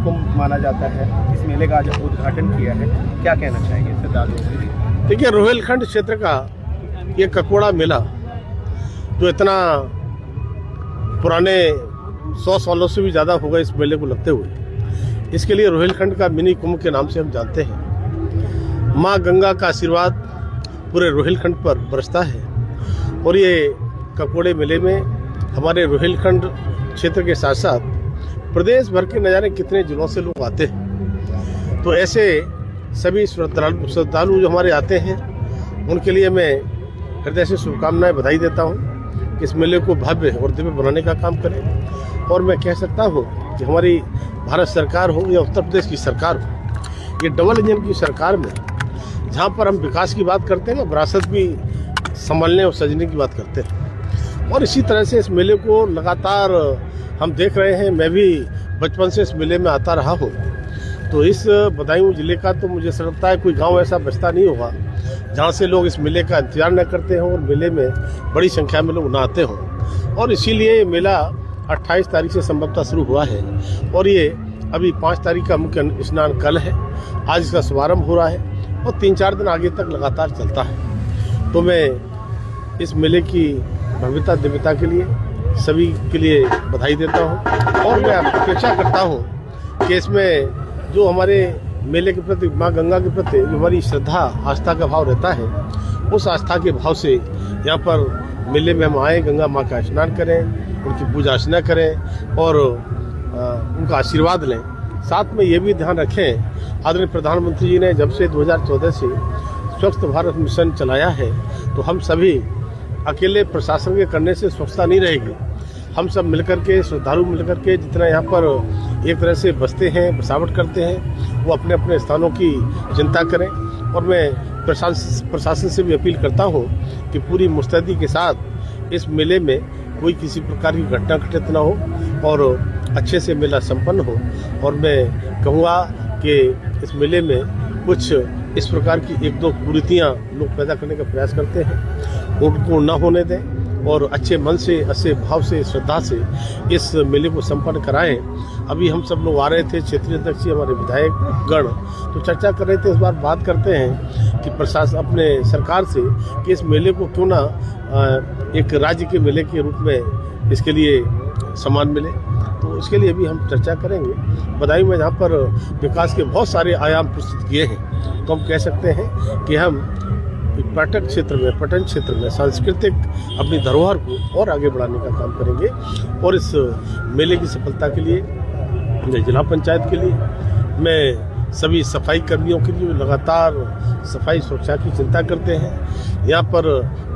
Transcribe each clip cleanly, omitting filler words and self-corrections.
महाकुंभ माना जाता है। इस मेले का आज उद्घाटन किया है, क्या कहना चाहेंगे श्रद्धालुओं के लिए? देखिए, रोहिलखंड क्षेत्र का ये ककोड़ा मेला जो इतना पुराने 100 सालों से भी ज़्यादा होगा इस मेले को लगते हुए, इसके लिए रोहिलखंड का मिनी कुंभ के नाम से हम जानते हैं। माँ गंगा का आशीर्वाद पूरे रोहिलखंड पर बरसता है और ये ककोड़े मेले में हमारे रोहिलखंड क्षेत्र के साथ साथ प्रदेश भर के न जाने कितने जिलों से लोग आते हैं। तो ऐसे सभी श्रद्धालु जो हमारे आते हैं उनके लिए मैं हृदय से शुभकामनाएं बधाई देता हूं कि इस मेले को भव्य और दिव्य बनाने का काम करें। और मैं कह सकता हूं कि हमारी भारत सरकार हो या उत्तर प्रदेश की सरकार हो, ये डबल इंजन की सरकार में जहां पर हम विकास की बात करते हैं ना, विरासत भी संभालने और सजने की बात करते हैं। और इसी तरह से इस मेले को लगातार हम देख रहे हैं। मैं भी बचपन से इस मेले में आता रहा हूँ। तो इस बदायूं जिले का तो मुझे लगता है कोई गांव ऐसा बचता नहीं होगा जहां से लोग इस मेले का इंतजार न करते हों और मेले में बड़ी संख्या में लोग न आते हों। और इसीलिए ये मेला 28 तारीख से संभवतः शुरू हुआ है और ये अभी 5 तारीख का मुख्य स्नान कल है। आज इसका शुभारंभ हो रहा है और 3-4 दिन आगे तक लगातार चलता है। तो मैं इस मेले की भव्यता दिव्यता के लिए सभी के लिए बधाई देता हूँ और मैं अपेक्षा करता हूँ कि इसमें जो हमारे मेले के प्रति, माँ गंगा के प्रति जो हमारी श्रद्धा आस्था का भाव रहता है, उस आस्था के भाव से यहाँ पर मेले में हम आए, गंगा माँ का स्नान करें, उनकी पूजा अर्चना करें और उनका आशीर्वाद लें। साथ में ये भी ध्यान रखें, आदरणीय प्रधानमंत्री जी ने जब से 2014 से स्वच्छ भारत मिशन चलाया है, तो हम सभी अकेले प्रशासन के करने से स्वच्छता नहीं रहेगी। हम सब मिलकर के, श्रद्धालु मिलकर के जितना यहाँ पर एक तरह से बसते हैं, बसावट करते हैं, वो अपने अपने स्थानों की चिंता करें। और मैं प्रशासन से भी अपील करता हूँ कि पूरी मुस्तैदी के साथ इस मेले में कोई किसी प्रकार की घटना घटित ना हो और अच्छे से मेला संपन्न हो। और मैं कहूँगा कि इस मेले में कुछ इस प्रकार की 1-2 कुरीतियाँ लोग पैदा करने का प्रयास करते हैं, उनको न होने दें और अच्छे मन से, अच्छे भाव से, श्रद्धा से इस मेले को संपन्न कराएं। अभी हम सब लोग आ रहे थे, क्षेत्रीय अध्यक्ष जी, हमारे विधायक गण, तो चर्चा कर रहे थे। इस बार बात करते हैं कि प्रशासन अपने सरकार से कि इस मेले को क्यों ना एक राज्य के मेले के रूप में इसके लिए सम्मान मिले। तो इसके लिए भी हम चर्चा करेंगे। बदायूं में जहाँ पर विकास के बहुत सारे आयाम प्रस्तुत किए हैं, तो हम कह सकते हैं कि हम पर्यटन क्षेत्र में सांस्कृतिक अपनी धरोहर को और आगे बढ़ाने का काम करेंगे। और इस मेले की सफलता के लिए जिला पंचायत के लिए, मैं सभी सफाई कर्मियों के लिए लगातार सफाई सुरक्षा की चिंता करते हैं, यहाँ पर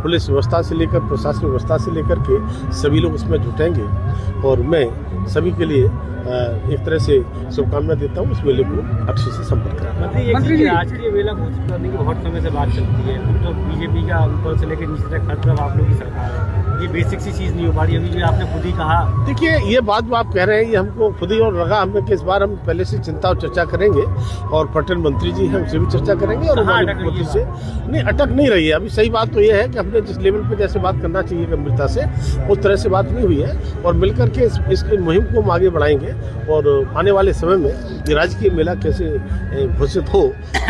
पुलिस व्यवस्था से लेकर प्रशासनिक व्यवस्था से लेकर के सभी लोग इसमें जुटेंगे। और मैं सभी के लिए एक तरह से शुभकामनाएं देता हूँ इस मेले को अच्छे से संपन्न करें। मंत्री जी, आज के मेला घोषित करने की बहुत समय से बात चलती है, तो बीजेपी का ऊपर से लेकर नीचे तक हर तरफ आप लोग की सरकार है, ये बेसिक सी चीज़ नहीं हो पा रही। अभी जो आपने खुद ही कहा, देखिए ये बात जो आप कह रहे हैं ये हमको खुद ही और लगा हमें कि इस बार हम पहले से चिंता और चर्चा करेंगे और पर्यटन मंत्री जी हैं उनसे भी चर्चा करेंगे और हमारे मुख्यमंत्री से नहीं अटक नहीं रही है। अभी सही बात तो ये है कि हमने जिस लेवल पे जैसे बात करना चाहिए गंभीरता से, उस तरह से बात नहीं हुई है और मिलकर के इस मुहिम को हम आगे बढ़ाएंगे और आने वाले समय में ये राजकीय मेला कैसे घोषित हो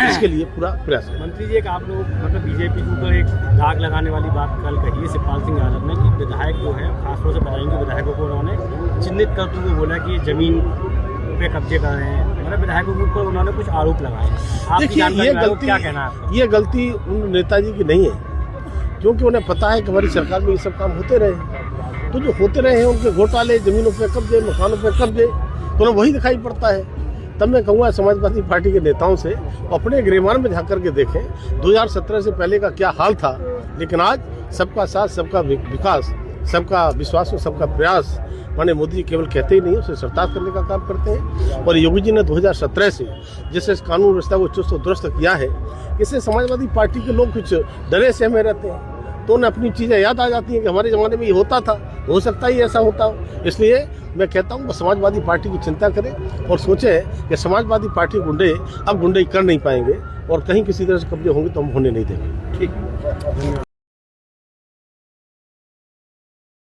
इसके लिए पूरा प्रयास है। मंत्री जी, एक आप लोग मतलब बीजेपी के ऊपर एक दाग लगाने वाली बात कल कही है शिवपाल सिंह यादव ने कि विधायक जो है, खासतौर से बदायूं के विधायकों को उन्होंने चिन्हित करते हुए बोला कि जमीन पे कब्जे कर रहे हैं, मतलब विधायकों के ऊपर उन्होंने कुछ आरोप लगाए। देखिए ये गलती उन नेताजी की नहीं है, क्योंकि उन्हें पता है कि हमारी सरकार में ये सब काम होते रहे। तो जो होते रहे हैं उनके घोटाले, जमीनों पे कब्जे, मकानों पे कब्जे, तो उन्हें वही दिखाई पड़ता है। तब मैं कहूँगा समाजवादी पार्टी के नेताओं से अपने गिरमान में झाँक करके देखें 2017 से पहले का क्या हाल था, लेकिन आज सबका साथ, सबका विकास, सबका विश्वास और सबका प्रयास माननीय मोदी जी केवल कहते ही नहीं, उसे सरताज करने का काम करते हैं। और योगी जी ने 2017 से जिससे इस कानून व्यवस्था को चुस्त और दुरुस्त किया है, इससे समाजवादी पार्टी के लोग कुछ डरे से हमें रहते हैं, तो उन्हें अपनी चीज़ें याद आ जाती हैं कि हमारे ज़माने में ये होता था, हो सकता ही ऐसा होता हो। इसलिए मैं कहता हूँ समाजवादी पार्टी की चिंता करें और सोचें कि समाजवादी पार्टी गुंडे अब गुंडे कर नहीं पाएंगे और कहीं किसी तरह से कब्जे होंगे तो हम होने नहीं देंगे। ठीक।